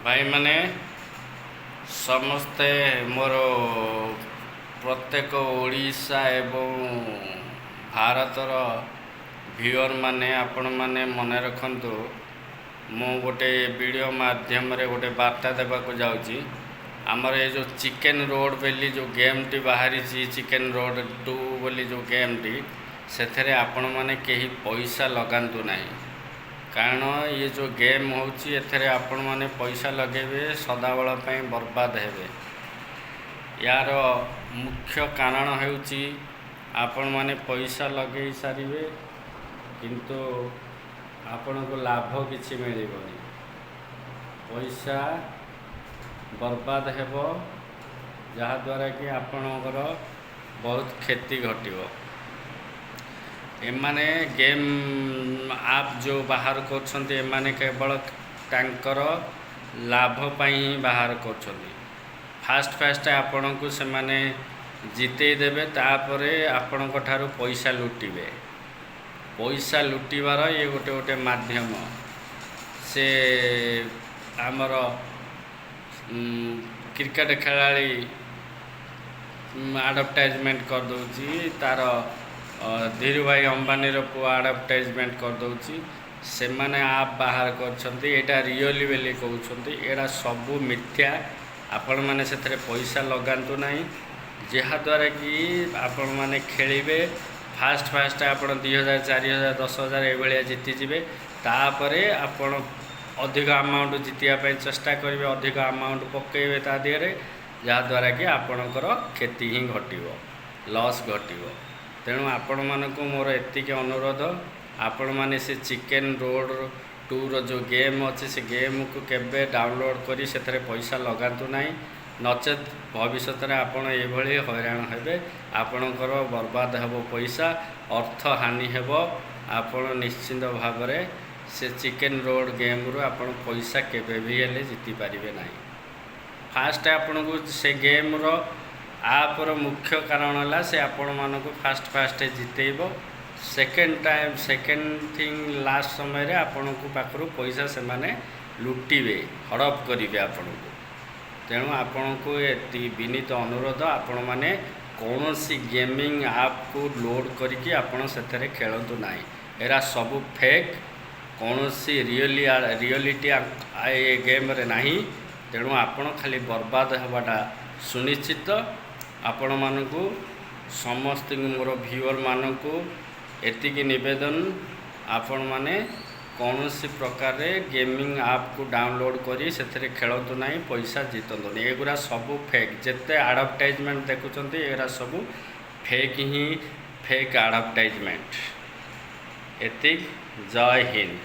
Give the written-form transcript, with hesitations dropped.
भाई माने समस्ते मोर प्रत्येक ओडिशा एवं भारतर व्यूअर माने आपण माने मन रखंतु मु गोटे वीडियो माध्यम रे गोटे वार्ता देवाक जाउची। आमर ये जो चिकेन रोड बोली जो गेम टी बाहरी चिकेन रोड 2 बोली जो गेम टी से आपण माने कहीं पैसा लगातु नहीं, कारण ये जो गेम होची एथरे आपण माने पैसा लगेबे सदाबेला पई बर्बाद हेबे। यार मुख्य कारण हेउची आपण माने पैसा लगे सारिबे किंतु आपण को लाभ किछि मिलिबनी, पैसा बर्बाद हेबो जहा द्वारा कि आपणकर बहुत क्षति घटिबो। एमाने गेम आप जो बाहर करछन्ते एमाने केवल तांकर लाभ पाई ही बाहर करछन्ते। फास्ट आपण को से माने जिते देबे तापरे आपण को ठारू पैसा लुटिबे। पैसा लुटिबार ये गोटे गोटे माध्यम से आमर क्रिकेट खेलाड़ी एडवर्टाइजमेंट कर दउची, तार धीरू भाई अंबानी पुआ एडवर्टाइजमेंट कर दउची। से माने आप बाहर करछन्ती एटा रियली बेली कहउछन्ती, एटा सबु मिथ्या। आपण माने सेथरे पैसा लगांतु नाही, जहा द्वारा कि आपण माने खेलिबे फास्ट आपण 2000 4000 10000 एभलिया जीति जिवे। तापरे आपण अधिक अमाउंट जितिया पई चेष्टा करिवे, अधिक अमाउंट पकेइबे ता दिहरे, जहा द्वारा कि आपणकर क्षति ही घटिबो, लॉस घटिबो। तेणु आपण मानक मोर एतिक अनुरोध, आपण माने से चिकेन रोड 2 रो जो गेम अच्छे से गेम को केबे डाउनलोड करी सेथरे पैसा लगातु नाही, नचेत भविष्य में आपण एभली हैरान हेबे, आपणकर बर्बाद हेबो पैसा, अर्थ हानि हेबो। आपण निश्चिंत भाव में से चिकेन रोड गेम रु आपण पैसा केबे भी हेले जीति पारिबे नाही। फास्ट आपण को से गेम रो आप मुख्य कारण है से आपण मानक फास्ट जितेब। सेकेंड थिंग लास्ट समय रे आपण को पाखरु पैसा से माने लुटिबे, हड़प करिवे आपण को। तेणु आपण को एति विनीत अनुरोध, आपण माने कौनसी गेमिंग ऐप को लोड करके आपण सेथरे खेलतु नाही, एरा सब फेक, कौनसी रियलिटी ए गेम रे नाही। तेणु आपण खाली बर्बाद हवाटा सुनिश्चित। आपण मानकु समस्त मोर व्यूअर मानकु एतिकी निवेदन, आपण माने कौनसी प्रकार गेमिंग ऐप को डाउनलोड करी सेथरे खेलतु नाही, पैसा जितंतु नहीं। एगुरा सब फेक, जेते एडवर्टाइजमेंट देखुचंती एगुरा सब फेक ही फेक एडवर्टाइजमेंट। एतिक। जय हिंद।